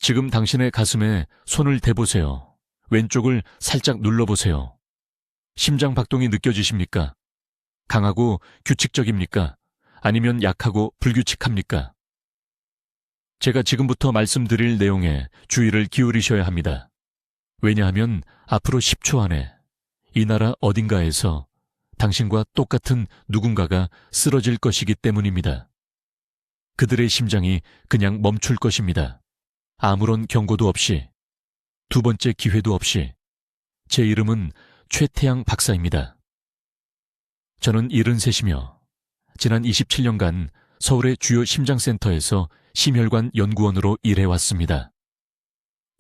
지금 당신의 가슴에 손을 대보세요. 왼쪽을 살짝 눌러보세요. 심장 박동이 느껴지십니까? 강하고 규칙적입니까? 아니면 약하고 불규칙합니까? 제가 지금부터 말씀드릴 내용에 주의를 기울이셔야 합니다. 왜냐하면 앞으로 10초 안에 이 나라 어딘가에서 당신과 똑같은 누군가가 쓰러질 것이기 때문입니다. 그들의 심장이 그냥 멈출 것입니다. 아무런 경고도 없이, 두 번째 기회도 없이. 제 이름은 최태양 박사입니다. 저는 73이며 지난 27년간 서울의 주요 심장센터에서 심혈관 연구원으로 일해왔습니다.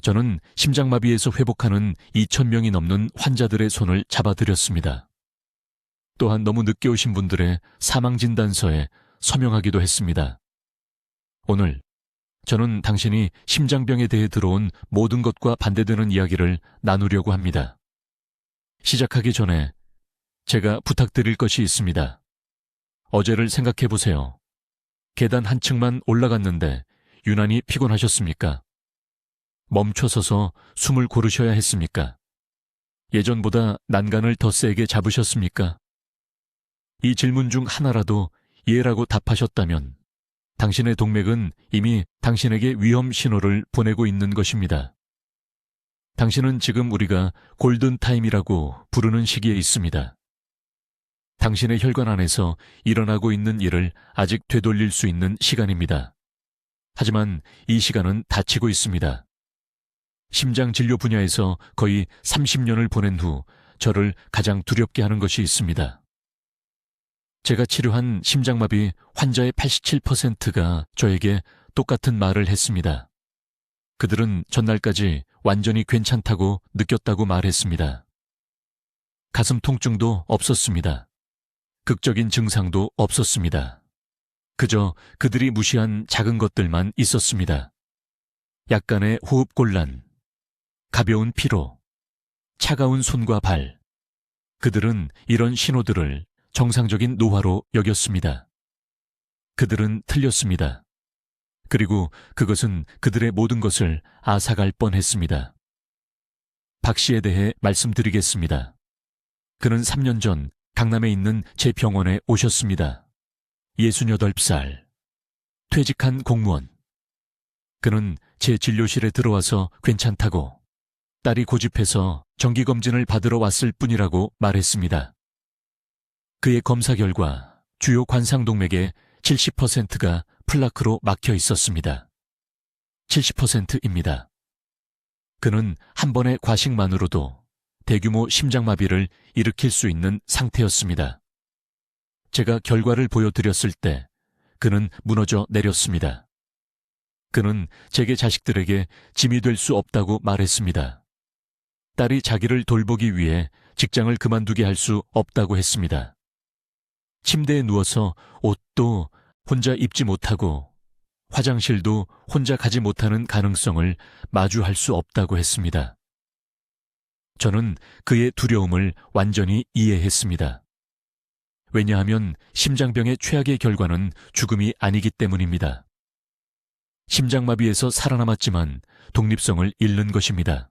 저는 심장마비에서 회복하는 2,000명이 넘는 환자들의 손을 잡아드렸습니다. 또한 너무 늦게 오신 분들의 사망진단서에 서명하기도 했습니다. 오늘 저는 당신이 심장병에 대해 들어온 모든 것과 반대되는 이야기를 나누려고 합니다. 시작하기 전에 제가 부탁드릴 것이 있습니다. 어제를 생각해 보세요. 계단 한 층만 올라갔는데 유난히 피곤하셨습니까? 멈춰서서 숨을 고르셔야 했습니까? 예전보다 난간을 더 세게 잡으셨습니까? 이 질문 중 하나라도 예라고 답하셨다면 당신의 동맥은 이미 당신에게 위험 신호를 보내고 있는 것입니다. 당신은 지금 우리가 골든타임이라고 부르는 시기에 있습니다. 당신의 혈관 안에서 일어나고 있는 일을 아직 되돌릴 수 있는 시간입니다. 하지만 이 시간은 닫히고 있습니다. 심장진료 분야에서 거의 30년을 보낸 후 저를 가장 두렵게 하는 것이 있습니다. 제가 치료한 심장마비 환자의 87%가 저에게 똑같은 말을 했습니다. 그들은 전날까지 완전히 괜찮다고 느꼈다고 말했습니다. 가슴 통증도 없었습니다. 극적인 증상도 없었습니다. 그저 그들이 무시한 작은 것들만 있었습니다. 약간의 호흡곤란, 가벼운 피로, 차가운 손과 발. 그들은 이런 신호들을 정상적인 노화로 여겼습니다. 그들은 틀렸습니다. 그리고 그것은 그들의 모든 것을 앗아갈 뻔했습니다. 박 씨에 대해 말씀드리겠습니다. 그는 3년 전 강남에 있는 제 병원에 오셨습니다. 68살. 퇴직한 공무원. 그는 제 진료실에 들어와서 괜찮다고, 딸이 고집해서 정기검진을 받으러 왔을 뿐이라고 말했습니다. 그의 검사 결과 주요 관상동맥의 70%가 플라크로 막혀 있었습니다. 70%입니다. 그는 한 번의 과식만으로도 대규모 심장마비를 일으킬 수 있는 상태였습니다. 제가 결과를 보여드렸을 때 그는 무너져 내렸습니다. 그는 제게 자식들에게 짐이 될 수 없다고 말했습니다. 딸이 자기를 돌보기 위해 직장을 그만두게 할 수 없다고 했습니다. 침대에 누워서 옷도 혼자 입지 못하고 화장실도 혼자 가지 못하는 가능성을 마주할 수 없다고 했습니다. 저는 그의 두려움을 완전히 이해했습니다. 왜냐하면 심장병의 최악의 결과는 죽음이 아니기 때문입니다. 심장마비에서 살아남았지만 독립성을 잃는 것입니다.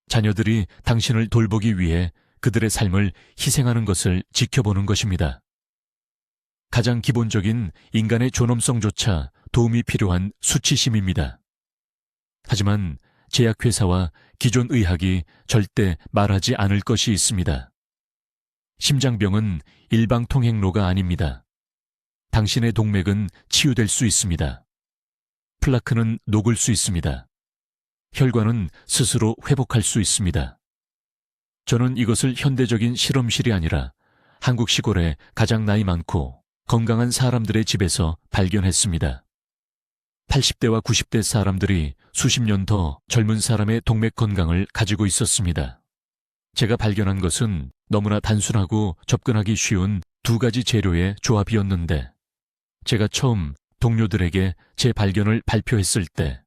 자녀들이 당신을 돌보기 위해 그들의 삶을 희생하는 것을 지켜보는 것입니다. 가장 기본적인 인간의 존엄성조차 도움이 필요한 수치심입니다. 하지만 제약회사와 기존 의학이 절대 말하지 않을 것이 있습니다. 심장병은 일방통행로가 아닙니다. 당신의 동맥은 치유될 수 있습니다. 플라크는 녹을 수 있습니다. 혈관은 스스로 회복할 수 있습니다. 저는 이것을 현대적인 실험실이 아니라 한국 시골의 가장 나이 많고 건강한 사람들의 집에서 발견했습니다. 80대와 90대 사람들이 수십 년 더 젊은 사람의 동맥 건강을 가지고 있었습니다. 제가 발견한 것은 너무나 단순하고 접근하기 쉬운 두 가지 재료의 조합이었는데, 제가 처음 동료들에게 제 발견을 발표했을 때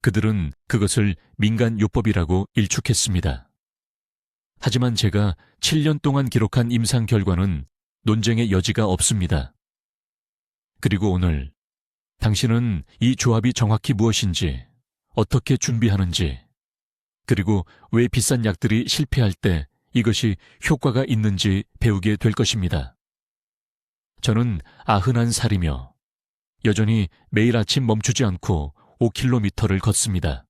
그들은 그것을 민간요법이라고 일축했습니다. 하지만 제가 7년 동안 기록한 임상 결과는 논쟁의 여지가 없습니다. 그리고 오늘 당신은 이 조합이 정확히 무엇인지 어떻게 준비하는지, 그리고 왜 비싼 약들이 실패할 때 이것이 효과가 있는지 배우게 될 것입니다. 저는 91살이며 여전히 매일 아침 멈추지 않고 5km를 걷습니다.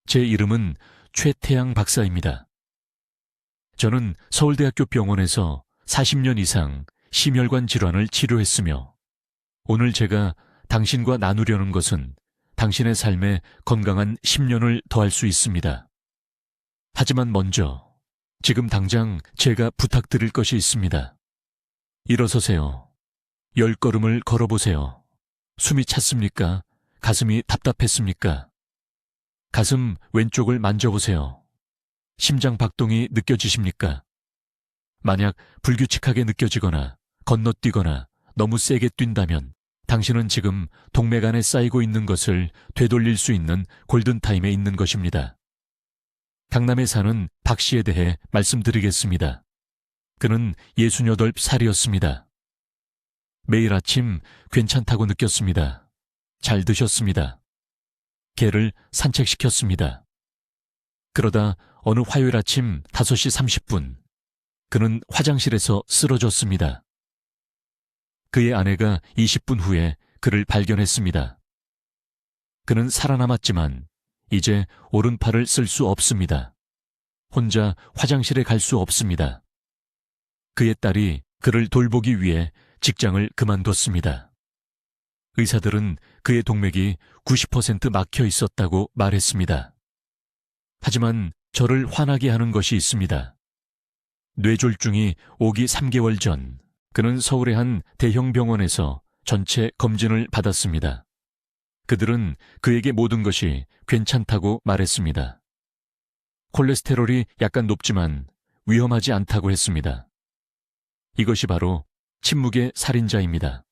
제 이름은 최태양 박사입니다. 저는 서울대학교 병원에서 40년 이상 심혈관 질환을 치료했으며 오늘 제가 당신과 나누려는 것은 당신의 삶에 건강한 10년을 더할 수 있습니다. 하지만 먼저 지금 당장 제가 부탁드릴 것이 있습니다. 일어서세요. 10걸음을 걸어보세요. 숨이 찼습니까? 가슴이 답답했습니까? 가슴 왼쪽을 만져보세요. 심장 박동이 느껴지십니까? 만약 불규칙하게 느껴지거나 건너뛰거나 너무 세게 뛴다면 당신은 지금 동맥 안에 쌓이고 있는 것을 되돌릴 수 있는 골든타임에 있는 것입니다. 강남에 사는 박 씨에 대해 말씀드리겠습니다. 그는 68살이었습니다. 매일 아침 괜찮다고 느꼈습니다. 잘 드셨습니다. 개를 산책시켰습니다. 그러다 어느 화요일 아침 5시 30분, 그는 화장실에서 쓰러졌습니다. 그의 아내가 20분 후에 그를 발견했습니다. 그는 살아남았지만 이제 오른팔을 쓸 수 없습니다. 혼자 화장실에 갈 수 없습니다. 그의 딸이 그를 돌보기 위해 직장을 그만뒀습니다. 의사들은 그의 동맥이 90% 막혀 있었다고 말했습니다. 하지만 저를 화나게 하는 것이 있습니다. 뇌졸중이 오기 3개월 전, 그는 서울의 한 대형 병원에서 전체 검진을 받았습니다. 그들은 그에게 모든 것이 괜찮다고 말했습니다. 콜레스테롤이 약간 높지만 위험하지 않다고 했습니다. 이것이 바로 침묵의 살인자입니다.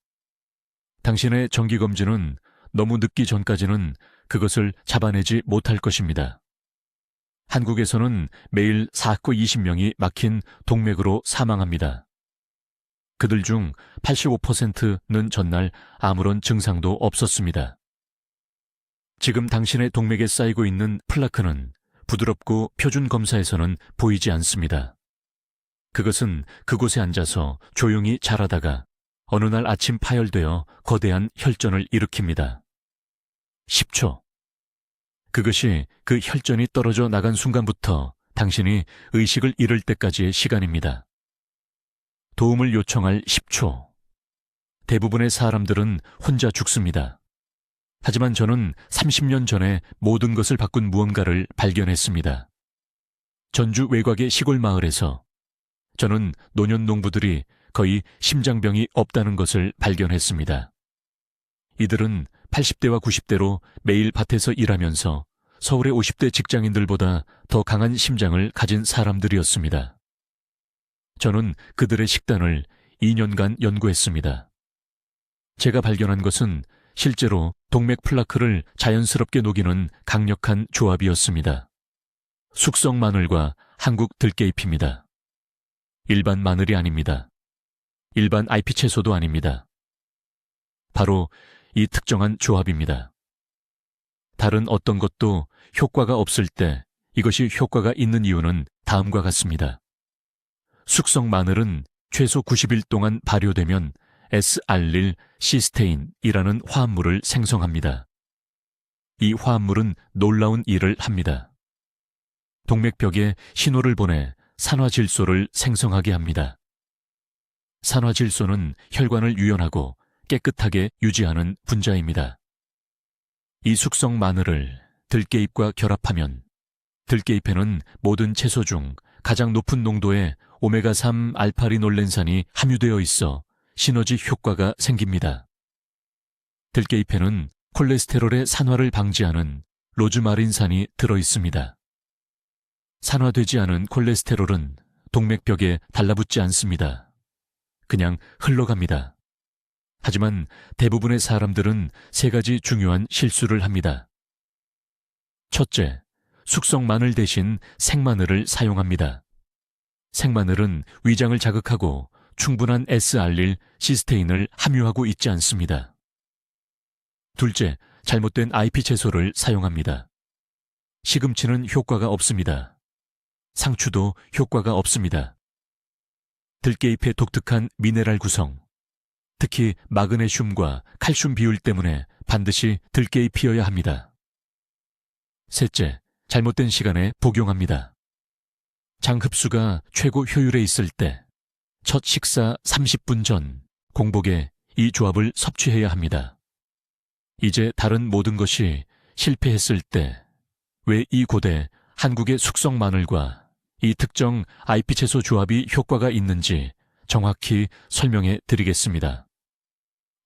당신의 정기검진은 너무 늦기 전까지는 그것을 잡아내지 못할 것입니다. 한국에서는 매일 4코 20명이 막힌 동맥으로 사망합니다. 그들 중 85%는 전날 아무런 증상도 없었습니다. 지금 당신의 동맥에 쌓이고 있는 플라크는 부드럽고 표준 검사에서는 보이지 않습니다. 그것은 그곳에 앉아서 조용히 자라다가 어느 날 아침 파열되어 거대한 혈전을 일으킵니다. 10초. 그것이 그 혈전이 떨어져 나간 순간부터 당신이 의식을 잃을 때까지의 시간입니다. 도움을 요청할 10초. 대부분의 사람들은 혼자 죽습니다. 하지만 저는 30년 전에 모든 것을 바꾼 무언가를 발견했습니다. 전주 외곽의 시골 마을에서 저는 노년 농부들이 거의 심장병이 없다는 것을 발견했습니다. 이들은 80대와 90대로 매일 밭에서 일하면서 서울의 50대 직장인들보다 더 강한 심장을 가진 사람들이었습니다. 저는 그들의 식단을 2년간 연구했습니다. 제가 발견한 것은 실제로 동맥 플라크를 자연스럽게 녹이는 강력한 조합이었습니다. 숙성 마늘과 한국 들깨잎입니다. 일반 마늘이 아닙니다. 일반 IP 채소도 아닙니다. 바로 이 특정한 조합입니다. 다른 어떤 것도 효과가 없을 때 이것이 효과가 있는 이유는 다음과 같습니다. 숙성 마늘은 최소 90일 동안 발효되면 S알릴 시스테인이라는 화합물을 생성합니다. 이 화합물은 놀라운 일을 합니다. 동맥벽에 신호를 보내 산화질소를 생성하게 합니다. 산화질소는 혈관을 유연하고 깨끗하게 유지하는 분자입니다. 이 숙성 마늘을 들깨잎과 결합하면 들깨잎에는 모든 채소 중 가장 높은 농도의 오메가3 알파리놀렌산이 함유되어 있어 시너지 효과가 생깁니다. 들깨잎에는 콜레스테롤의 산화를 방지하는 로즈마린산이 들어있습니다. 산화되지 않은 콜레스테롤은 동맥벽에 달라붙지 않습니다. 그냥 흘러갑니다. 하지만 대부분의 사람들은 세 가지 중요한 실수를 합니다. 첫째, 숙성 마늘 대신 생마늘을 사용합니다. 생마늘은 위장을 자극하고 충분한 S알릴 시스테인을 함유하고 있지 않습니다. 둘째, 잘못된 IP 채소를 사용합니다. 시금치는 효과가 없습니다. 상추도 효과가 없습니다. 들깨잎의 독특한 미네랄 구성, 특히 마그네슘과 칼슘 비율 때문에 반드시 들깨잎이어야 합니다. 셋째, 잘못된 시간에 복용합니다. 장 흡수가 최고 효율에 있을 때, 첫 식사 30분 전 공복에 이 조합을 섭취해야 합니다. 이제 다른 모든 것이 실패했을 때, 왜 이 고대 한국의 숙성 마늘과 이 특정 IP 채소 조합이 효과가 있는지 정확히 설명해 드리겠습니다.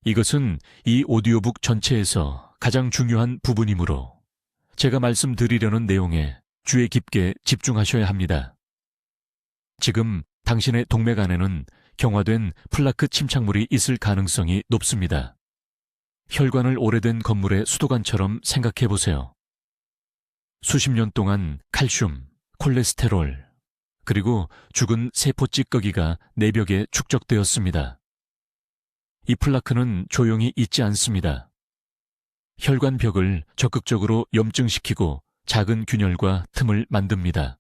이것은 이 오디오북 전체에서 가장 중요한 부분이므로 제가 말씀드리려는 내용에 주의 깊게 집중하셔야 합니다. 지금 당신의 동맥 안에는 경화된 플라크 침착물이 있을 가능성이 높습니다. 혈관을 오래된 건물의 수도관처럼 생각해 보세요. 수십 년 동안 칼슘, 콜레스테롤, 그리고 죽은 세포 찌꺼기가 내벽에 축적되었습니다. 이 플라크는 조용히 있지 않습니다. 혈관벽을 적극적으로 염증시키고 작은 균열과 틈을 만듭니다.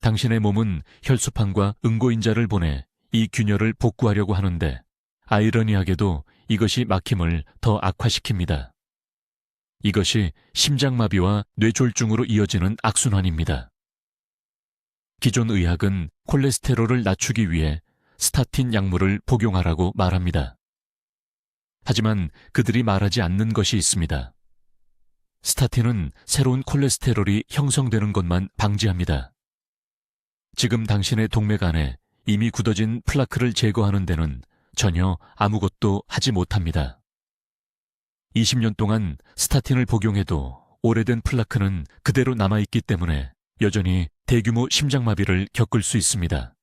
당신의 몸은 혈소판과 응고인자를 보내 이 균열을 복구하려고 하는데 아이러니하게도 이것이 막힘을 더 악화시킵니다. 이것이 심장마비와 뇌졸중으로 이어지는 악순환입니다. 기존 의학은 콜레스테롤을 낮추기 위해 스타틴 약물을 복용하라고 말합니다. 하지만 그들이 말하지 않는 것이 있습니다. 스타틴은 새로운 콜레스테롤이 형성되는 것만 방지합니다. 지금 당신의 동맥 안에 이미 굳어진 플라크를 제거하는 데는 전혀 아무것도 하지 못합니다. 20년 동안 스타틴을 복용해도 오래된 플라크는 그대로 남아있기 때문에 여전히 대규모 심장마비를 겪을 수 있습니다.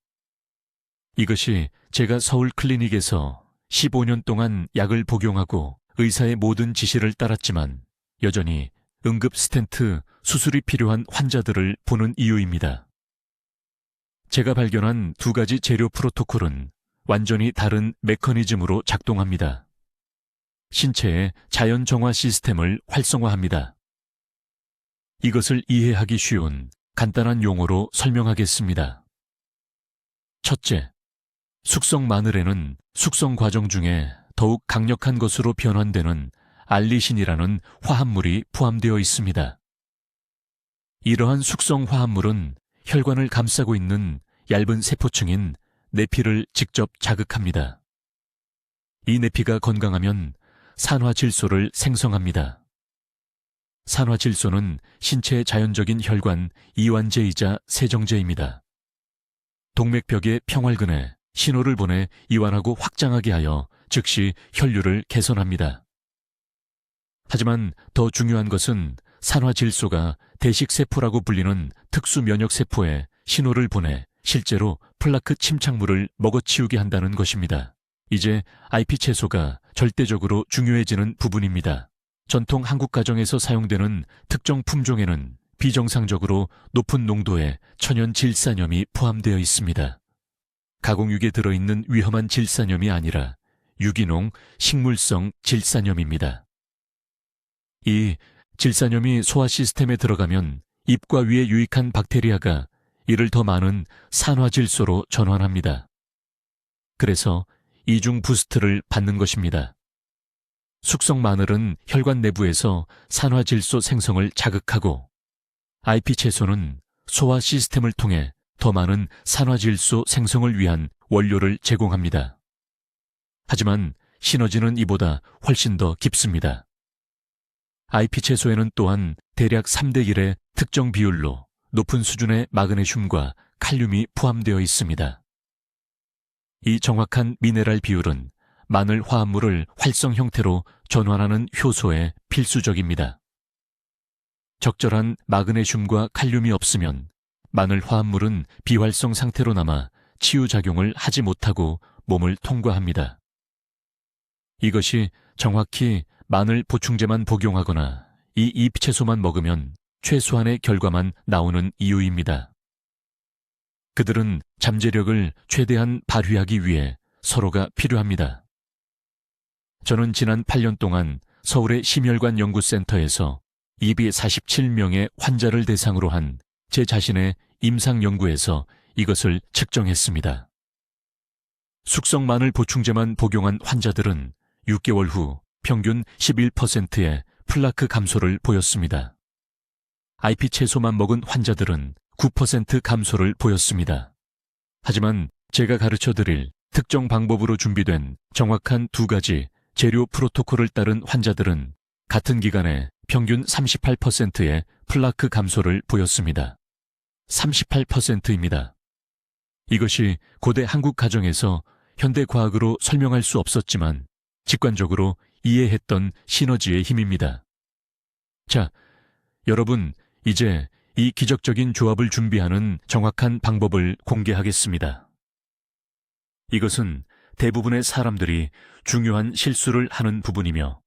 이것이 제가 서울 클리닉에서 15년 동안 약을 복용하고 의사의 모든 지시를 따랐지만 여전히 응급 스텐트 수술이 필요한 환자들을 보는 이유입니다. 제가 발견한 두 가지 재료 프로토콜은 완전히 다른 메커니즘으로 작동합니다. 신체의 자연 정화 시스템을 활성화합니다. 이것을 이해하기 쉬운 간단한 용어로 설명하겠습니다. 첫째, 숙성 마늘에는 숙성 과정 중에 더욱 강력한 것으로 변환되는 알리신이라는 화합물이 포함되어 있습니다. 이러한 숙성 화합물은 혈관을 감싸고 있는 얇은 세포층인 내피를 직접 자극합니다. 이 내피가 건강하면 산화질소를 생성합니다. 산화질소는 신체의 자연적인 혈관 이완제이자 세정제입니다. 동맥벽의 평활근에 신호를 보내 이완하고 확장하게 하여 즉시 혈류를 개선합니다. 하지만 더 중요한 것은 산화질소가 대식세포라고 불리는 특수 면역세포에 신호를 보내 실제로 플라크 침착물을 먹어치우게 한다는 것입니다. 이제 IP 채소가 절대적으로 중요해지는 부분입니다. 전통 한국 가정에서 사용되는 특정 품종에는 비정상적으로 높은 농도의 천연 질산염이 포함되어 있습니다. 가공육에 들어있는 위험한 질산염이 아니라 유기농 식물성 질산염입니다. 이 질산염이 소화 시스템에 들어가면 입과 위에 유익한 박테리아가 이를 더 많은 산화질소로 전환합니다. 그래서 이중 부스트를 받는 것입니다. 숙성 마늘은 혈관 내부에서 산화질소 생성을 자극하고 IP 채소는 소화 시스템을 통해 더 많은 산화질소 생성을 위한 원료를 제공합니다. 하지만 시너지는 이보다 훨씬 더 깊습니다. IP 채소에는 또한 대략 3대 1의 특정 비율로 높은 수준의 마그네슘과 칼륨이 포함되어 있습니다. 이 정확한 미네랄 비율은 마늘 화합물을 활성 형태로 전환하는 효소에 필수적입니다. 적절한 마그네슘과 칼륨이 없으면 마늘 화합물은 비활성 상태로 남아 치유작용을 하지 못하고 몸을 통과합니다. 이것이 정확히 마늘 보충제만 복용하거나 이 잎채소만 먹으면 최소한의 결과만 나오는 이유입니다. 그들은 잠재력을 최대한 발휘하기 위해 서로가 필요합니다. 저는 지난 8년 동안 서울의 심혈관 연구센터에서 247명의 환자를 대상으로 한 제 자신의 임상 연구에서 이것을 측정했습니다. 숙성 마늘 보충제만 복용한 환자들은 6개월 후 평균 11%의 플라크 감소를 보였습니다. IP 채소만 먹은 환자들은 9% 감소를 보였습니다. 하지만 제가 가르쳐드릴 특정 방법으로 준비된 정확한 2가지 재료 프로토콜을 따른 환자들은 같은 기간에 평균 38%의 플라크 감소를 보였습니다. 38%입니다. 이것이 고대 한국 가정에서 현대 과학으로 설명할 수 없었지만 직관적으로 이해했던 시너지의 힘입니다. 자, 여러분, 이제 이 기적적인 조합을 준비하는 정확한 방법을 공개하겠습니다. 이것은 대부분의 사람들이 중요한 실수를 하는 부분이며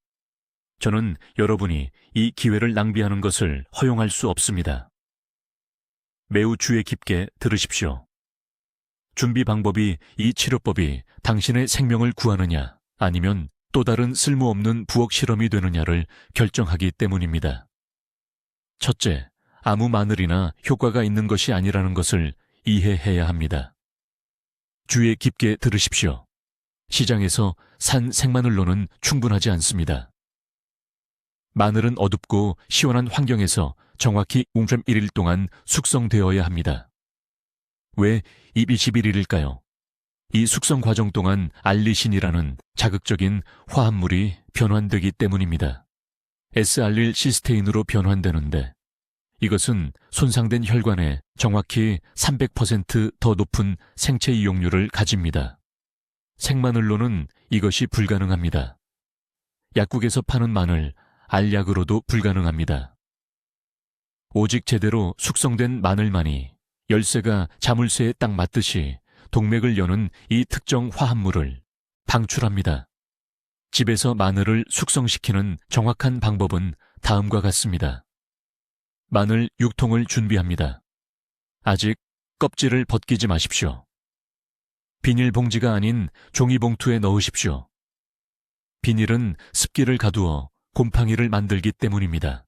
저는 여러분이 이 기회를 낭비하는 것을 허용할 수 없습니다. 매우 주의 깊게 들으십시오. 준비 방법이 이 치료법이 당신의 생명을 구하느냐 아니면 또 다른 쓸모없는 부엌 실험이 되느냐를 결정하기 때문입니다. 첫째, 아무 마늘이나 효과가 있는 것이 아니라는 것을 이해해야 합니다. 주의 깊게 들으십시오. 시장에서 산 생마늘로는 충분하지 않습니다. 마늘은 어둡고 시원한 환경에서 정확히 0.1일 동안 숙성되어야 합니다. 왜 21일일까요? 이 숙성 과정 동안 알리신이라는 자극적인 화합물이 변환되기 때문입니다. S알릴시스테인으로 변환되는데 이것은 손상된 혈관에 정확히 300% 더 높은 생체 이용률을 가집니다. 생마늘로는 이것이 불가능합니다. 약국에서 파는 마늘, 알약으로도 불가능합니다. 오직 제대로 숙성된 마늘만이 열쇠가 자물쇠에 딱 맞듯이 동맥을 여는 이 특정 화합물을 방출합니다. 집에서 마늘을 숙성시키는 정확한 방법은 다음과 같습니다. 마늘 6통을 준비합니다. 아직 껍질을 벗기지 마십시오. 비닐봉지가 아닌 종이봉투에 넣으십시오. 비닐은 습기를 가두어 곰팡이를 만들기 때문입니다.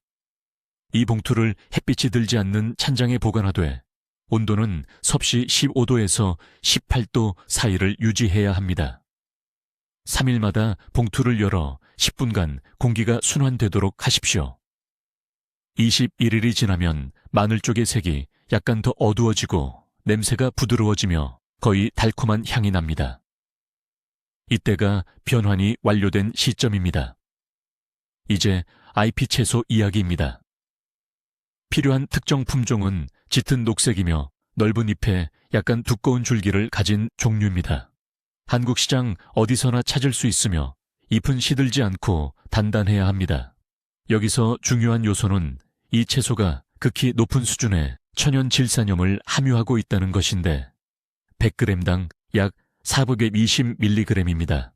이 봉투를 햇빛이 들지 않는 찬장에 보관하되 온도는 섭씨 15도에서 18도 사이를 유지해야 합니다. 3일마다 봉투를 열어 10분간 공기가 순환되도록 하십시오. 21일이 지나면 마늘 쪽의 색이 약간 더 어두워지고 냄새가 부드러워지며 거의 달콤한 향이 납니다. 이때가 변환이 완료된 시점입니다. 이제 IP 채소 이야기입니다. 필요한 특정 품종은 짙은 녹색이며 넓은 잎에 약간 두꺼운 줄기를 가진 종류입니다. 한국 시장 어디서나 찾을 수 있으며 잎은 시들지 않고 단단해야 합니다. 여기서 중요한 요소는 이 채소가 극히 높은 수준의 천연 질산염을 함유하고 있다는 것인데 100g당 약 420mg입니다.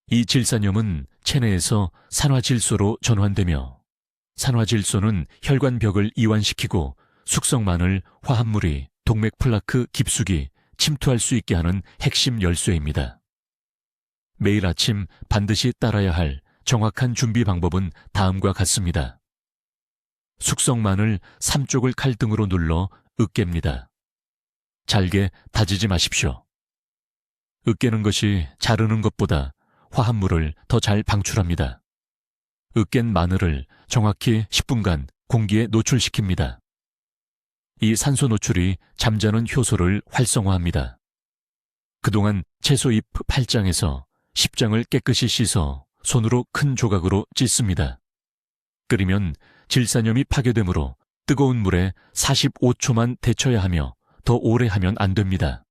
이 질산염은 체내에서 산화질소로 전환되며 산화질소는 혈관벽을 이완시키고 숙성마늘 화합물이 동맥 플라크 깊숙이 침투할 수 있게 하는 핵심 열쇠입니다. 매일 아침 반드시 따라야 할 정확한 준비 방법은 다음과 같습니다. 숙성마늘 3쪽을 칼등으로 눌러 으깹니다. 잘게 다지지 마십시오. 으깨는 것이 자르는 것보다 화합물을 더 잘 방출합니다. 으깬 마늘을 정확히 10분간 공기에 노출시킵니다. 이 산소 노출이 잠자는 효소를 활성화합니다. 그동안 채소 잎 8장에서 10장을 깨끗이 씻어 손으로 큰 조각으로 찢습니다. 끓이면 질산염이 파괴되므로 뜨거운 물에 45초만 데쳐야 하며 더 오래 하면 안 됩니다.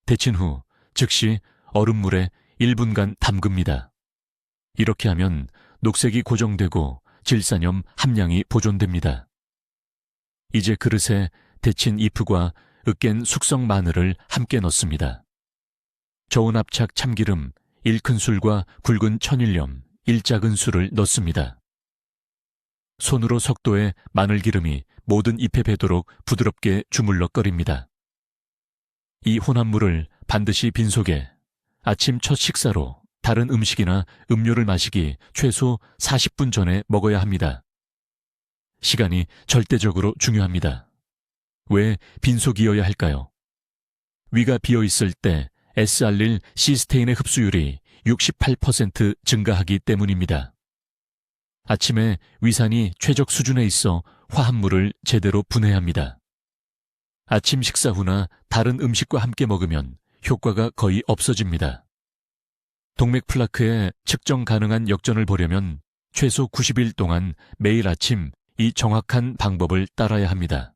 데친 후 즉시 얼음물에 1분간 담급니다. 이렇게 하면 녹색이 고정되고 질산염 함량이 보존됩니다. 이제 그릇에 데친 잎과 으깬 숙성 마늘을 함께 넣습니다. 저온 압착 참기름 1큰술과 굵은 천일염 1작은술을 넣습니다. 손으로 석도에 마늘기름이 모든 잎에 배도록 부드럽게 주물러 끓입니다. 이 혼합물을 반드시 빈속에 아침 첫 식사로 다른 음식이나 음료를 마시기 최소 40분 전에 먹어야 합니다. 시간이 절대적으로 중요합니다. 왜 빈속이어야 할까요? 위가 비어 있을 때 S알릴 시스테인의 흡수율이 68% 증가하기 때문입니다. 아침에 위산이 최적 수준에 있어 화합물을 제대로 분해합니다. 아침 식사 후나 다른 음식과 함께 먹으면 효과가 거의 없어집니다. 동맥 플라크의 측정 가능한 역전을 보려면 최소 90일 동안 매일 아침 이 정확한 방법을 따라야 합니다.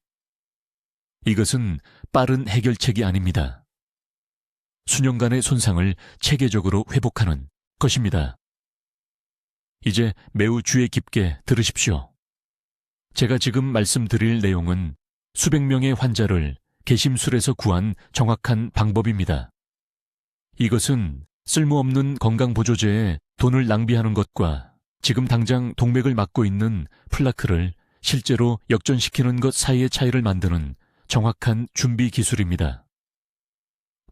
이것은 빠른 해결책이 아닙니다. 수년간의 손상을 체계적으로 회복하는 것입니다. 이제 매우 주의 깊게 들으십시오. 제가 지금 말씀드릴 내용은 수백 명의 환자를 개심술에서 구한 정확한 방법입니다. 이것은 쓸모없는 건강보조제에 돈을 낭비하는 것과 지금 당장 동맥을 막고 있는 플라크를 실제로 역전시키는 것 사이의 차이를 만드는 정확한 준비 기술입니다.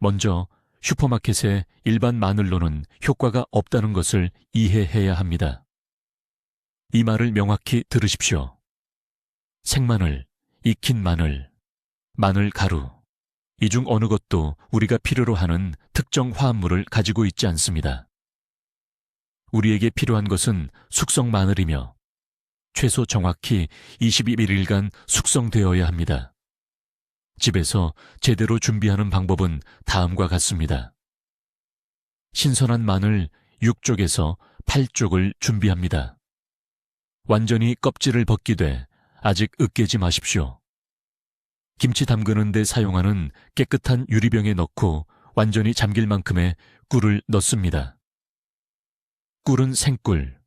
먼저 슈퍼마켓의 일반 마늘로는 효과가 없다는 것을 이해해야 합니다. 이 말을 명확히 들으십시오. 생마늘, 익힌 마늘, 마늘 가루, 이 중 어느 것도 우리가 필요로 하는 특정 화합물을 가지고 있지 않습니다. 우리에게 필요한 것은 숙성 마늘이며 최소 정확히 21일간 숙성되어야 합니다. 집에서 제대로 준비하는 방법은 다음과 같습니다. 신선한 마늘 6쪽에서 8쪽을 준비합니다. 완전히 껍질을 벗기되 아직 으깨지 마십시오. 김치 담그는 데 사용하는 깨끗한 유리병에 넣고 완전히 잠길 만큼의 꿀을 넣습니다. 꿀은 생꿀,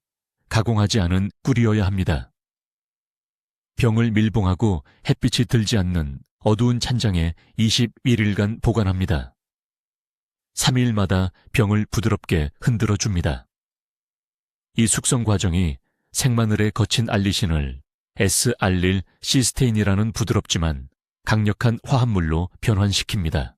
가공하지 않은 꿀이어야 합니다. 병을 밀봉하고 햇빛이 들지 않는 어두운 찬장에 21일간 보관합니다. 3일마다 병을 부드럽게 흔들어 줍니다. 이 숙성 과정이 생마늘의 거친 알리신을 S알릴 시스테인이라는 부드럽지만 강력한 화합물로 변환시킵니다.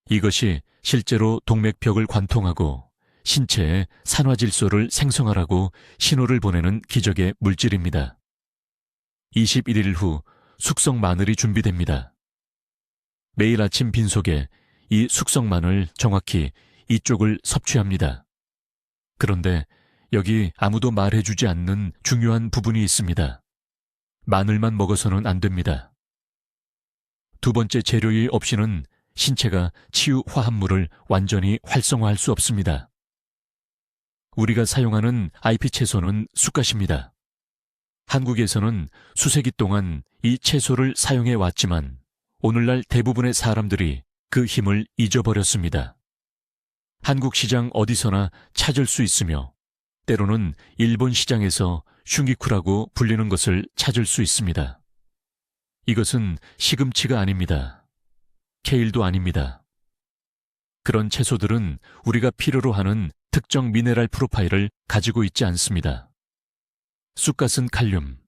이것이 실제로 동맥벽을 관통하고 신체에 산화질소를 생성하라고 신호를 보내는 기적의 물질입니다. 21일 후 숙성 마늘이 준비됩니다. 매일 아침 빈속에 이 숙성 마늘 정확히 이쪽을 섭취합니다. 그런데 여기 아무도 말해주지 않는 중요한 부분이 있습니다. 마늘만 먹어서는 안 됩니다. 두 번째 재료일 없이는 신체가 치유 화합물을 완전히 활성화할 수 없습니다. 우리가 사용하는 IP 채소는 쑥갓입니다. 한국에서는 수세기 동안 이 채소를 사용해 왔지만 오늘날 대부분의 사람들이 그 힘을 잊어버렸습니다. 한국 시장 어디서나 찾을 수 있으며 때로는 일본 시장에서 슌기쿠라고 불리는 것을 찾을 수 있습니다. 이것은 시금치가 아닙니다. 케일도 아닙니다. 그런 채소들은 우리가 필요로 하는 특정 미네랄 프로파일을 가지고 있지 않습니다. 쑥갓은 칼륨,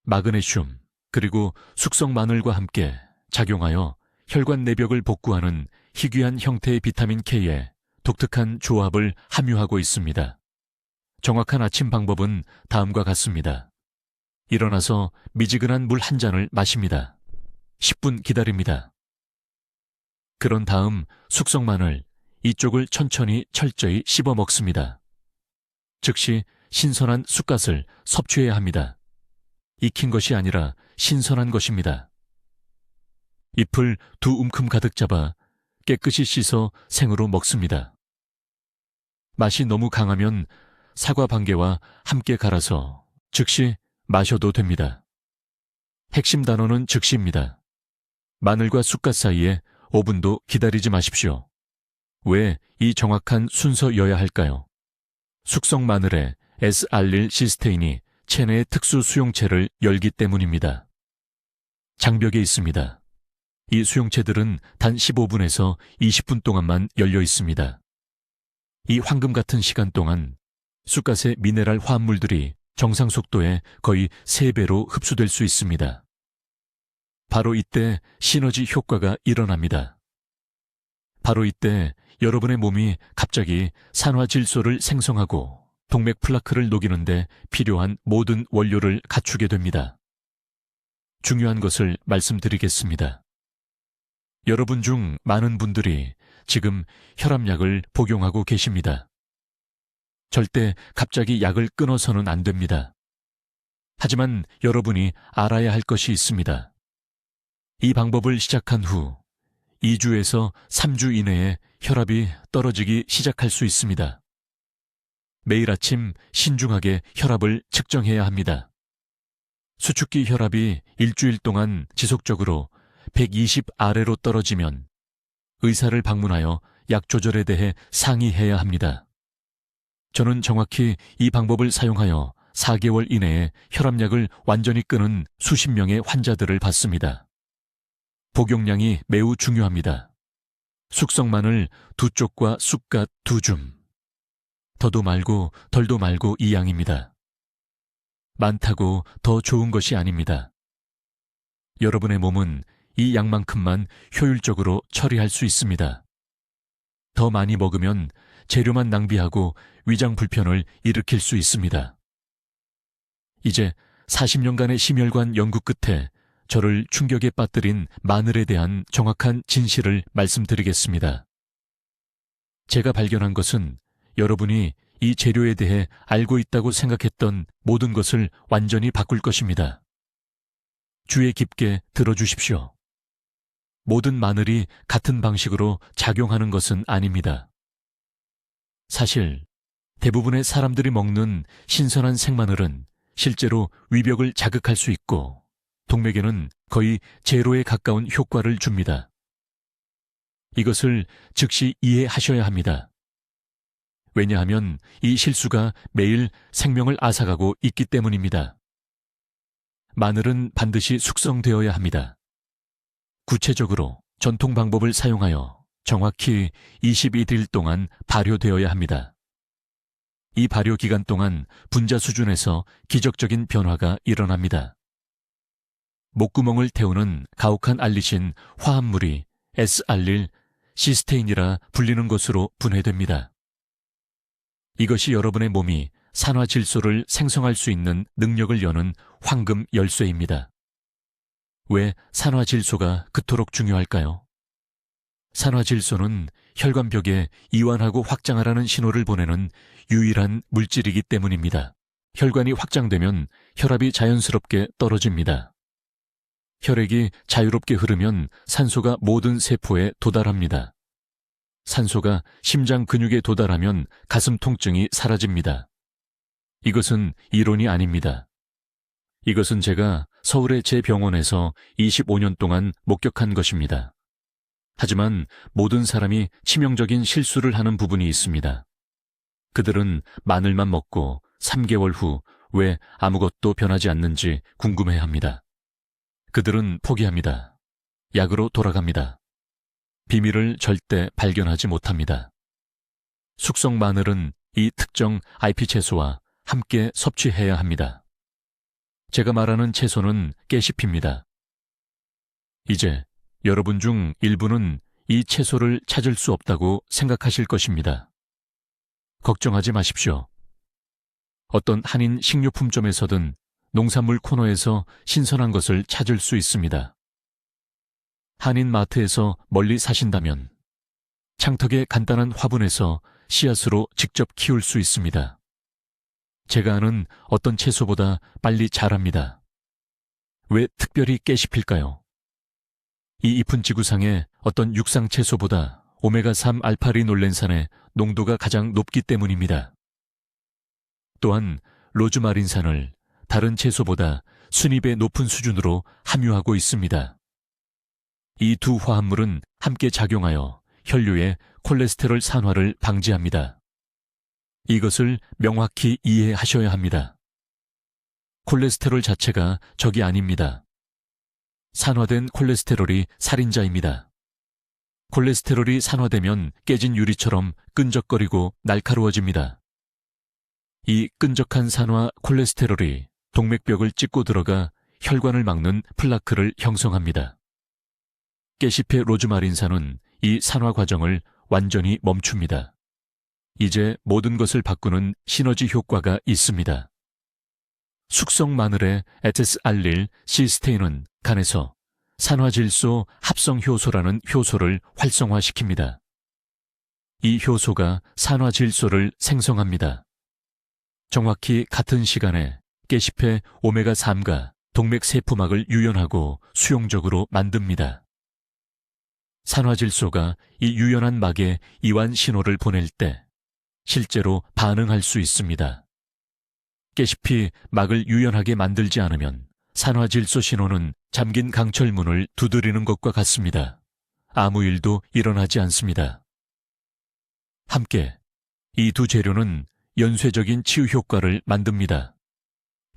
마그네슘, 그리고 숙성 마늘과 함께 작용하여 혈관 내벽을 복구하는 희귀한 형태의 비타민 K에 독특한 조합을 함유하고 있습니다. 정확한 아침 방법은 다음과 같습니다. 일어나서 미지근한 물 한 잔을 마십니다. 10분 기다립니다. 그런 다음 숙성 마늘 이쪽을 천천히 철저히 씹어 먹습니다. 즉시 신선한 쑥갓을 섭취해야 합니다. 익힌 것이 아니라 신선한 것입니다. 잎을 두 움큼 가득 잡아 깨끗이 씻어 생으로 먹습니다. 맛이 너무 강하면 사과 반개와 함께 갈아서 즉시 마셔도 됩니다. 핵심 단어는 즉시입니다. 마늘과 쑥갓 사이에 5분도 기다리지 마십시오. 왜 이 정확한 순서여야 할까요? 숙성 마늘에 S알릴 시스테인이 체내의 특수 수용체를 열기 때문입니다. 장벽에 있습니다. 이 수용체들은 단 15분에서 20분 동안만 열려 있습니다. 이 황금 같은 시간 동안 쑥갓의 미네랄 화합물들이 정상 속도의 거의 3배로 흡수될 수 있습니다. 바로 이때 시너지 효과가 일어납니다. 바로 이때 여러분의 몸이 갑자기 산화질소를 생성하고 동맥 플라크를 녹이는데 필요한 모든 원료를 갖추게 됩니다. 중요한 것을 말씀드리겠습니다. 여러분 중 많은 분들이 지금 혈압약을 복용하고 계십니다. 절대 갑자기 약을 끊어서는 안 됩니다. 하지만 여러분이 알아야 할 것이 있습니다. 이 방법을 시작한 후 2주에서 3주 이내에 혈압이 떨어지기 시작할 수 있습니다. 매일 아침 신중하게 혈압을 측정해야 합니다. 수축기 혈압이 일주일 동안 지속적으로 120 아래로 떨어지면 의사를 방문하여 약 조절에 대해 상의해야 합니다. 저는 정확히 이 방법을 사용하여 4개월 이내에 혈압약을 완전히 끊은 수십 명의 환자들을 봤습니다. 복용량이 매우 중요합니다. 숙성마늘 2쪽과 쑥갓 2줌. 더도 말고 덜도 말고 이 양입니다. 많다고 더 좋은 것이 아닙니다. 여러분의 몸은 이 양만큼만 효율적으로 처리할 수 있습니다. 더 많이 먹으면 재료만 낭비하고 위장 불편을 일으킬 수 있습니다. 이제 40년간의 심혈관 연구 끝에 저를 충격에 빠뜨린 마늘에 대한 정확한 진실을 말씀드리겠습니다. 제가 발견한 것은 여러분이 이 재료에 대해 알고 있다고 생각했던 모든 것을 완전히 바꿀 것입니다. 주의 깊게 들어주십시오. 모든 마늘이 같은 방식으로 작용하는 것은 아닙니다. 사실 대부분의 사람들이 먹는 신선한 생마늘은 실제로 위벽을 자극할 수 있고 동맥에는 거의 제로에 가까운 효과를 줍니다. 이것을 즉시 이해하셔야 합니다. 왜냐하면 이 실수가 매일 생명을 앗아가고 있기 때문입니다. 마늘은 반드시 숙성되어야 합니다. 구체적으로 전통 방법을 사용하여 정확히 21일 동안 발효되어야 합니다. 이 발효 기간 동안 분자 수준에서 기적적인 변화가 일어납니다. 목구멍을 태우는 가혹한 알리신 화합물이 S알릴 시스테인이라 불리는 것으로 분해됩니다. 이것이 여러분의 몸이 산화질소를 생성할 수 있는 능력을 여는 황금 열쇠입니다. 왜 산화질소가 그토록 중요할까요? 산화질소는 혈관벽에 이완하고 확장하라는 신호를 보내는 유일한 물질이기 때문입니다. 혈관이 확장되면 혈압이 자연스럽게 떨어집니다. 혈액이 자유롭게 흐르면 산소가 모든 세포에 도달합니다. 산소가 심장 근육에 도달하면 가슴 통증이 사라집니다. 이것은 이론이 아닙니다. 이것은 제가 서울의 제 병원에서 25년 동안 목격한 것입니다. 하지만 모든 사람이 치명적인 실수를 하는 부분이 있습니다. 그들은 마늘만 먹고 3개월 후 왜 아무것도 변하지 않는지 궁금해합니다. 그들은 포기합니다. 약으로 돌아갑니다. 비밀을 절대 발견하지 못합니다. 숙성 마늘은 이 특정 IP 채소와 함께 섭취해야 합니다. 제가 말하는 채소는 깨시피입니다. 이제 여러분 중 일부는 이 채소를 찾을 수 없다고 생각하실 것입니다. 걱정하지 마십시오. 어떤 한인 식료품점에서든 농산물 코너에서 신선한 것을 찾을 수 있습니다. 한인 마트에서 멀리 사신다면 창턱의 간단한 화분에서 씨앗으로 직접 키울 수 있습니다. 제가 아는 어떤 채소보다 빨리 자랍니다. 왜 특별히 깨씹힐까요? 이 잎은 지구상의 어떤 육상 채소보다 오메가3 알파리놀렌산의 농도가 가장 높기 때문입니다. 또한 로즈마린산을 다른 채소보다 순위배 높은 수준으로 함유하고 있습니다. 이 두 화합물은 함께 작용하여 혈류의 콜레스테롤 산화를 방지합니다. 이것을 명확히 이해하셔야 합니다. 콜레스테롤 자체가 적이 아닙니다. 산화된 콜레스테롤이 살인자입니다. 콜레스테롤이 산화되면 깨진 유리처럼 끈적거리고 날카로워집니다. 이 끈적한 산화 콜레스테롤이 동맥벽을 찢고 들어가 혈관을 막는 플라크를 형성합니다. 깨시페 로즈마린산은 이 산화 과정을 완전히 멈춥니다. 이제 모든 것을 바꾸는 시너지 효과가 있습니다. 숙성 마늘의 에티스알릴 시스테인은 간에서 산화질소 합성 효소라는 효소를 활성화시킵니다. 이 효소가 산화질소를 생성합니다. 정확히 같은 시간에 깨씹의 오메가3가 동맥세포막을 유연하고 수용적으로 만듭니다. 산화질소가 이 유연한 막에 이완 신호를 보낼 때 실제로 반응할 수 있습니다. 깨씹이 막을 유연하게 만들지 않으면 산화질소 신호는 잠긴 강철문을 두드리는 것과 같습니다. 아무 일도 일어나지 않습니다. 함께 이 두 재료는 연쇄적인 치유 효과를 만듭니다.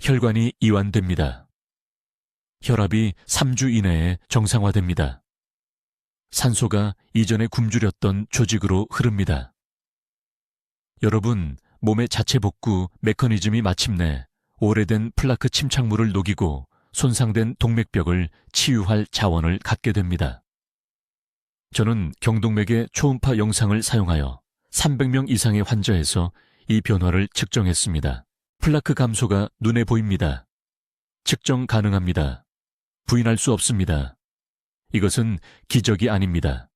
혈관이 이완됩니다. 혈압이 3주 이내에 정상화됩니다. 산소가 이전에 굶주렸던 조직으로 흐릅니다. 여러분, 몸의 자체 복구 메커니즘이 마침내 오래된 플라크 침착물을 녹이고 손상된 동맥벽을 치유할 자원을 갖게 됩니다. 저는 경동맥의 초음파 영상을 사용하여 300명 이상의 환자에서 이 변화를 측정했습니다. 플라크 감소가 눈에 보입니다. 측정 가능합니다. 부인할 수 없습니다. 이것은 기적이 아닙니다.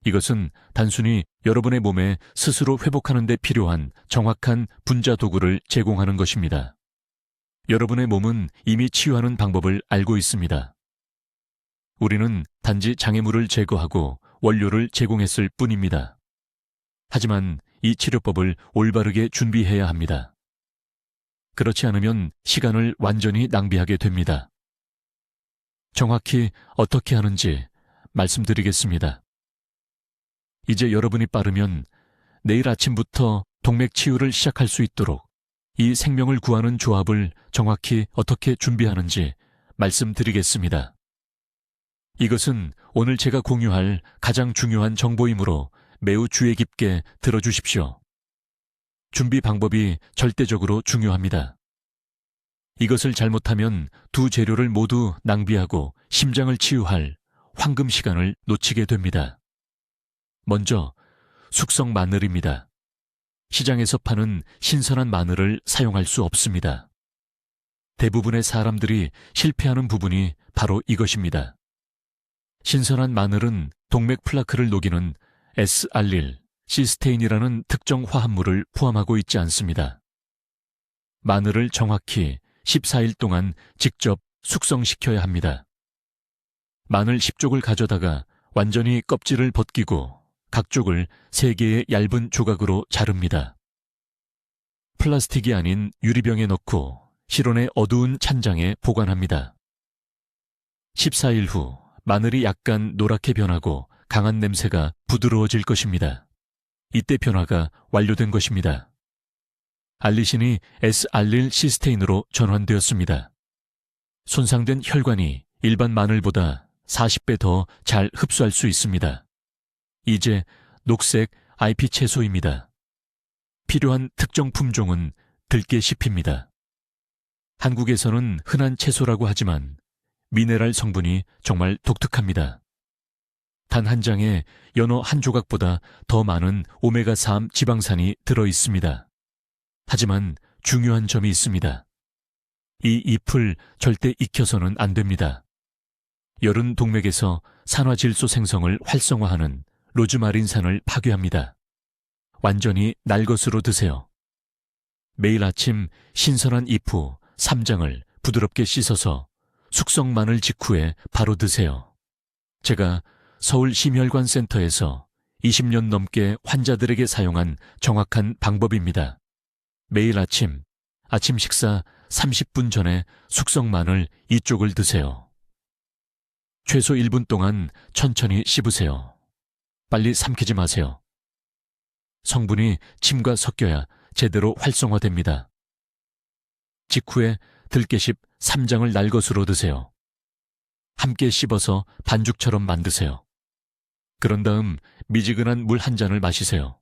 이것은 단순히 여러분의 몸에 스스로 회복하는 데 필요한 정확한 분자 도구를 제공하는 것입니다. 여러분의 몸은 이미 치유하는 방법을 알고 있습니다. 우리는 단지 장애물을 제거하고 원료를 제공했을 뿐입니다. 하지만 이 치료법을 올바르게 준비해야 합니다. 그렇지 않으면 시간을 완전히 낭비하게 됩니다. 정확히 어떻게 하는지 말씀드리겠습니다. 이제 여러분이 빠르면 내일 아침부터 동맥 치유를 시작할 수 있도록 이 생명을 구하는 조합을 정확히 어떻게 준비하는지 말씀드리겠습니다. 이것은 오늘 제가 공유할 가장 중요한 정보이므로 매우 주의 깊게 들어주십시오. 준비 방법이 절대적으로 중요합니다. 이것을 잘못하면 두 재료를 모두 낭비하고 심장을 치유할 황금 시간을 놓치게 됩니다. 먼저 숙성 마늘입니다. 시장에서 파는 신선한 마늘을 사용할 수 없습니다. 대부분의 사람들이 실패하는 부분이 바로 이것입니다. 신선한 마늘은 동맥 플라크를 녹이는 S알릴, 시스테인이라는 특정 화합물을 포함하고 있지 않습니다. 마늘을 정확히 14일 동안 직접 숙성시켜야 합니다. 마늘 10쪽을 가져다가 완전히 껍질을 벗기고 각 쪽을 3개의 얇은 조각으로 자릅니다. 플라스틱이 아닌 유리병에 넣고 실온의 어두운 찬장에 보관합니다. 14일 후 마늘이 약간 노랗게 변하고 강한 냄새가 부드러워질 것입니다. 이때 변화가 완료된 것입니다. 알리신이 S알릴 시스테인으로 전환되었습니다. 손상된 혈관이 일반 마늘보다 40배 더 잘 흡수할 수 있습니다. 이제 녹색 IP 채소입니다. 필요한 특정 품종은 들깨잎입니다. 한국에서는 흔한 채소라고 하지만 미네랄 성분이 정말 독특합니다. 단 한 장에 연어 한 조각보다 더 많은 오메가3 지방산이 들어 있습니다. 하지만 중요한 점이 있습니다. 이 잎을 절대 익혀서는 안 됩니다. 열은 동맥에서 산화질소 생성을 활성화하는 로즈마린산을 파괴합니다. 완전히 날 것으로 드세요. 매일 아침 신선한 잎 후 3장을 부드럽게 씻어서 숙성 마늘 직후에 바로 드세요. 제가 서울 심혈관센터에서 20년 넘게 환자들에게 사용한 정확한 방법입니다. 매일 아침 식사 30분 전에 숙성 마늘 2쪽을 드세요. 최소 1분 동안 천천히 씹으세요. 빨리 삼키지 마세요. 성분이 침과 섞여야 제대로 활성화됩니다. 직후에 들깨잎 3장을 날것으로 드세요. 함께 씹어서 반죽처럼 만드세요. 그런 다음 미지근한 물 한 잔을 마시세요.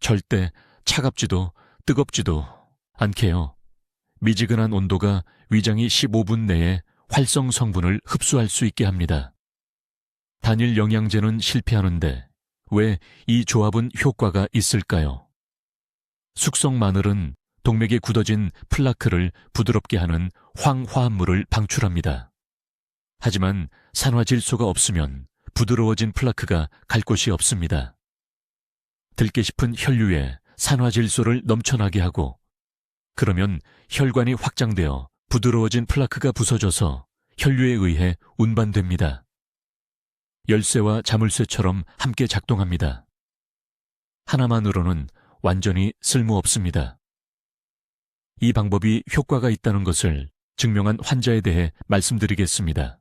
절대 차갑지도 뜨겁지도 않게요. 미지근한 온도가 위장이 15분 내에 활성 성분을 흡수할 수 있게 합니다. 단일 영양제는 실패하는데 왜 이 조합은 효과가 있을까요? 숙성 마늘은 동맥에 굳어진 플라크를 부드럽게 하는 황화합물을 방출합니다. 하지만 산화질소가 없으면 부드러워진 플라크가 갈 곳이 없습니다. 들깨 싶은 혈류에 산화질소를 넘쳐나게 하고, 그러면 혈관이 확장되어 부드러워진 플라크가 부서져서 혈류에 의해 운반됩니다. 열쇠와 자물쇠처럼 함께 작동합니다. 하나만으로는 완전히 쓸모없습니다. 이 방법이 효과가 있다는 것을 증명한 환자에 대해 말씀드리겠습니다.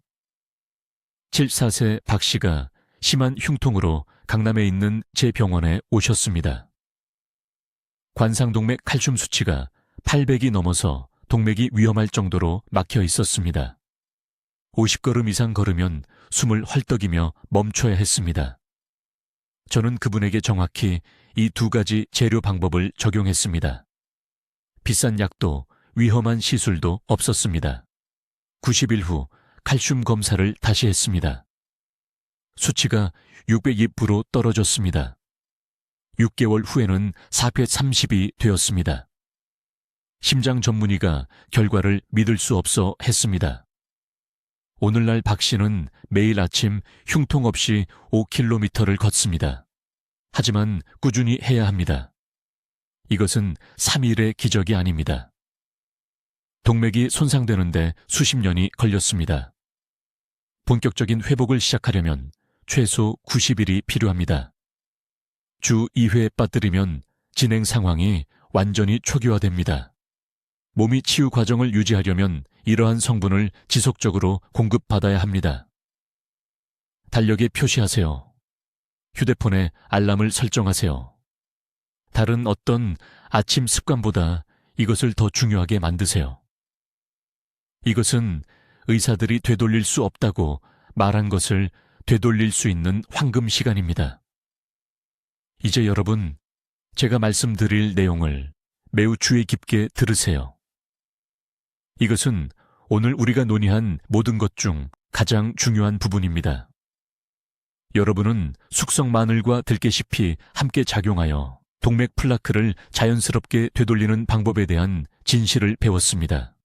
74세 박 씨가 심한 흉통으로 강남에 있는 제 병원에 오셨습니다. 관상동맥 칼슘 수치가 800이 넘어서 동맥이 위험할 정도로 막혀 있었습니다. 50걸음 이상 걸으면 숨을 헐떡이며 멈춰야 했습니다. 저는 그분에게 정확히 이 두 가지 재료 방법을 적용했습니다. 비싼 약도 위험한 시술도 없었습니다. 90일 후 칼슘 검사를 다시 했습니다. 수치가 602% 떨어졌습니다. 6개월 후에는 430이 되었습니다. 심장 전문의가 결과를 믿을 수 없어 했습니다. 오늘날 박 씨는 매일 아침 흉통 없이 5km를 걷습니다. 하지만 꾸준히 해야 합니다. 이것은 3일의 기적이 아닙니다. 동맥이 손상되는데 수십 년이 걸렸습니다. 본격적인 회복을 시작하려면 최소 90일이 필요합니다. 주 2회 빠뜨리면 진행 상황이 완전히 초기화됩니다. 몸이 치유 과정을 유지하려면 이러한 성분을 지속적으로 공급받아야 합니다. 달력에 표시하세요. 휴대폰에 알람을 설정하세요. 다른 어떤 아침 습관보다 이것을 더 중요하게 만드세요. 이것은 의사들이 되돌릴 수 없다고 말한 것을 되돌릴 수 있는 황금 시간입니다. 이제 여러분, 제가 말씀드릴 내용을 매우 주의 깊게 들으세요. 이것은 오늘 우리가 논의한 모든 것 중 가장 중요한 부분입니다. 여러분은 숙성 마늘과 들깨잎이 함께 작용하여 동맥 플라크를 자연스럽게 되돌리는 방법에 대한 진실을 배웠습니다.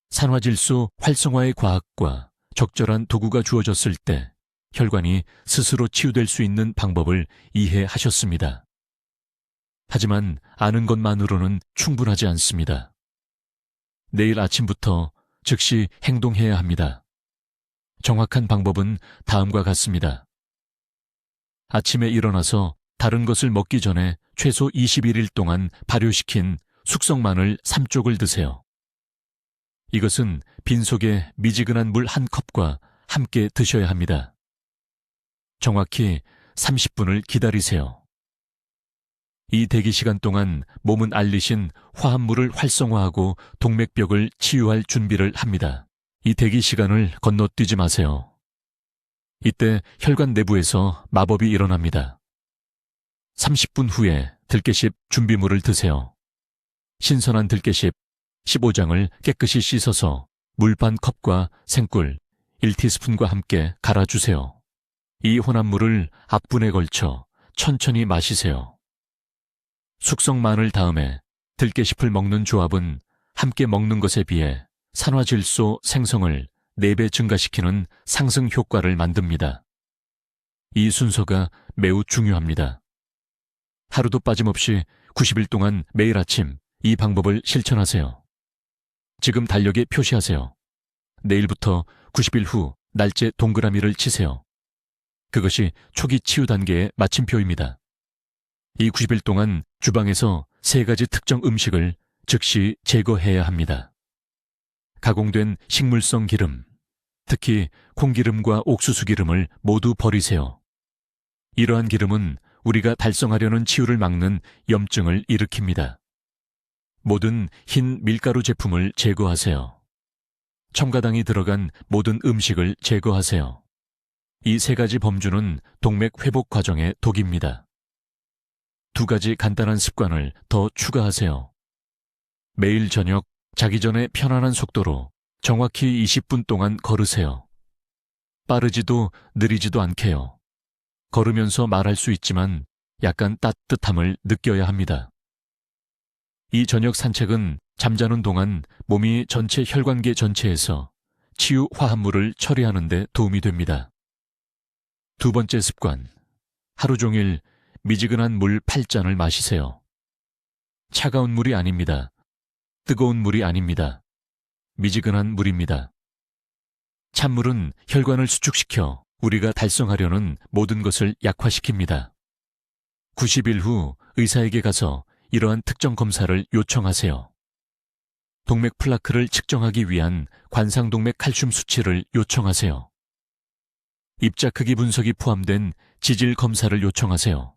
산화질소 활성화의 과학과 적절한 도구가 주어졌을 때 혈관이 스스로 치유될 수 있는 방법을 이해하셨습니다. 하지만 아는 것만으로는 충분하지 않습니다. 내일 아침부터 즉시 행동해야 합니다. 정확한 방법은 다음과 같습니다. 아침에 일어나서 다른 것을 먹기 전에 최소 21일 동안 발효시킨 숙성 마늘 3쪽을 드세요. 이것은 빈속에 미지근한 물 1컵과 함께 드셔야 합니다. 정확히 30분을 기다리세요. 이 대기 시간 동안 몸은 알리신 화합물을 활성화하고 동맥벽을 치유할 준비를 합니다. 이 대기 시간을 건너뛰지 마세요. 이때 혈관 내부에서 마법이 일어납니다. 30분 후에 들깨잎 준비물을 드세요. 신선한 들깨잎 15장을 깨끗이 씻어서 물 반 컵과 생꿀 1티스푼과 함께 갈아주세요. 이 혼합물을 앞분에 걸쳐 천천히 마시세요. 숙성 마늘 다음에 들깨잎을 먹는 조합은 함께 먹는 것에 비해 산화질소 생성을 4배 증가시키는 상승 효과를 만듭니다. 이 순서가 매우 중요합니다. 하루도 빠짐없이 90일 동안 매일 아침 이 방법을 실천하세요. 지금 달력에 표시하세요. 내일부터 90일 후 날짜 동그라미를 치세요. 그것이 초기 치유 단계의 마침표입니다. 이 90일 동안 주방에서 3가지 특정 음식을 즉시 제거해야 합니다. 가공된 식물성 기름, 특히 콩기름과 옥수수 기름을 모두 버리세요. 이러한 기름은 우리가 달성하려는 치유를 막는 염증을 일으킵니다. 모든 흰 밀가루 제품을 제거하세요. 첨가당이 들어간 모든 음식을 제거하세요. 이 3가지 범주는 동맥 회복 과정의 독입니다. 2가지 간단한 습관을 더 추가하세요. 매일 저녁 자기 전에 편안한 속도로 정확히 20분 동안 걸으세요. 빠르지도 느리지도 않게요. 걸으면서 말할 수 있지만 약간 따뜻함을 느껴야 합니다. 이 저녁 산책은 잠자는 동안 몸이 전체 혈관계 전체에서 치유 화합물을 처리하는 데 도움이 됩니다. 두 번째 습관, 하루 종일 미지근한 물 8잔을 마시세요. 차가운 물이 아닙니다. 뜨거운 물이 아닙니다. 미지근한 물입니다. 찬물은 혈관을 수축시켜 우리가 달성하려는 모든 것을 약화시킵니다. 90일 후 의사에게 가서 이러한 특정 검사를 요청하세요. 동맥 플라크를 측정하기 위한 관상동맥 칼슘 수치를 요청하세요. 입자 크기 분석이 포함된 지질 검사를 요청하세요.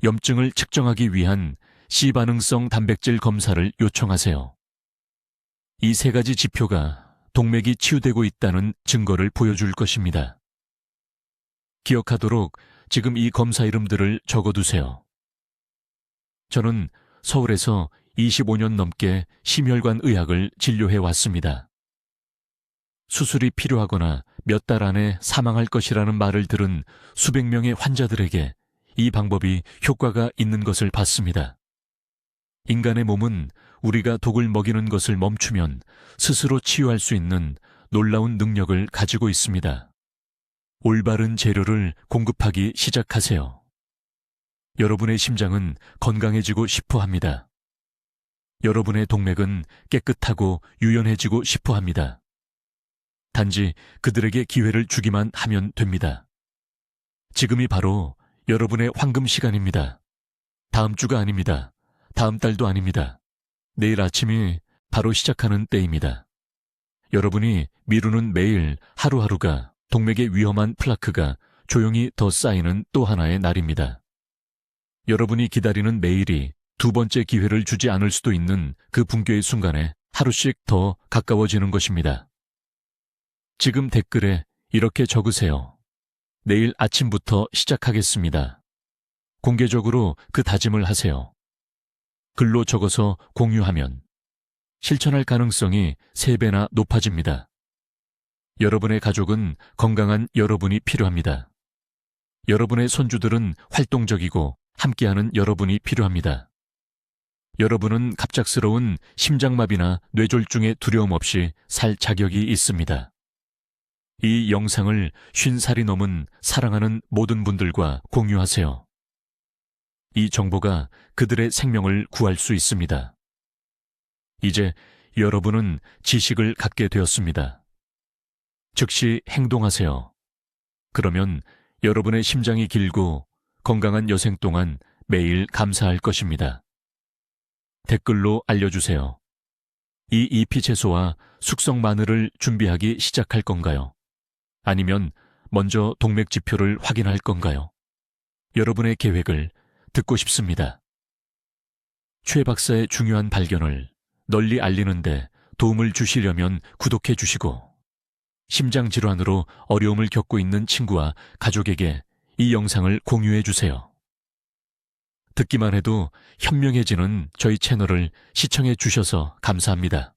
염증을 측정하기 위한 C반응성 단백질 검사를 요청하세요. 이 세 가지 지표가 동맥이 치유되고 있다는 증거를 보여줄 것입니다. 기억하도록 지금 이 검사 이름들을 적어두세요. 저는 서울에서 25년 넘게 심혈관 의학을 진료해 왔습니다. 수술이 필요하거나 몇 달 안에 사망할 것이라는 말을 들은 수백 명의 환자들에게 이 방법이 효과가 있는 것을 봤습니다. 인간의 몸은 우리가 독을 먹이는 것을 멈추면 스스로 치유할 수 있는 놀라운 능력을 가지고 있습니다. 올바른 재료를 공급하기 시작하세요. 여러분의 심장은 건강해지고 싶어 합니다. 여러분의 동맥은 깨끗하고 유연해지고 싶어 합니다. 단지 그들에게 기회를 주기만 하면 됩니다. 지금이 바로 여러분의 황금 시간입니다. 다음 주가 아닙니다. 다음 달도 아닙니다. 내일 아침이 바로 시작하는 때입니다. 여러분이 미루는 매일 하루하루가 동맥의 위험한 플라크가 조용히 더 쌓이는 또 하나의 날입니다. 여러분이 기다리는 매일이 두 번째 기회를 주지 않을 수도 있는 그 붕괴의 순간에 하루씩 더 가까워지는 것입니다. 지금 댓글에 이렇게 적으세요. 내일 아침부터 시작하겠습니다. 공개적으로 그 다짐을 하세요. 글로 적어서 공유하면 실천할 가능성이 3배나 높아집니다. 여러분의 가족은 건강한 여러분이 필요합니다. 여러분의 손주들은 활동적이고 함께하는 여러분이 필요합니다. 여러분은 갑작스러운 심장마비나 뇌졸중의 두려움 없이 살 자격이 있습니다. 이 영상을 50살이 넘은 사랑하는 모든 분들과 공유하세요. 이 정보가 그들의 생명을 구할 수 있습니다. 이제 여러분은 지식을 갖게 되었습니다. 즉시 행동하세요. 그러면 여러분의 심장이 길고 건강한 여생 동안 매일 감사할 것입니다. 댓글로 알려주세요. 이 잎이 채소와 숙성 마늘을 준비하기 시작할 건가요? 아니면 먼저 동맥 지표를 확인할 건가요? 여러분의 계획을 듣고 싶습니다. 최 박사의 중요한 발견을 널리 알리는데 도움을 주시려면 구독해 주시고, 심장질환으로 어려움을 겪고 있는 친구와 가족에게 이 영상을 공유해 주세요. 듣기만 해도 현명해지는 저희 채널을 시청해 주셔서 감사합니다.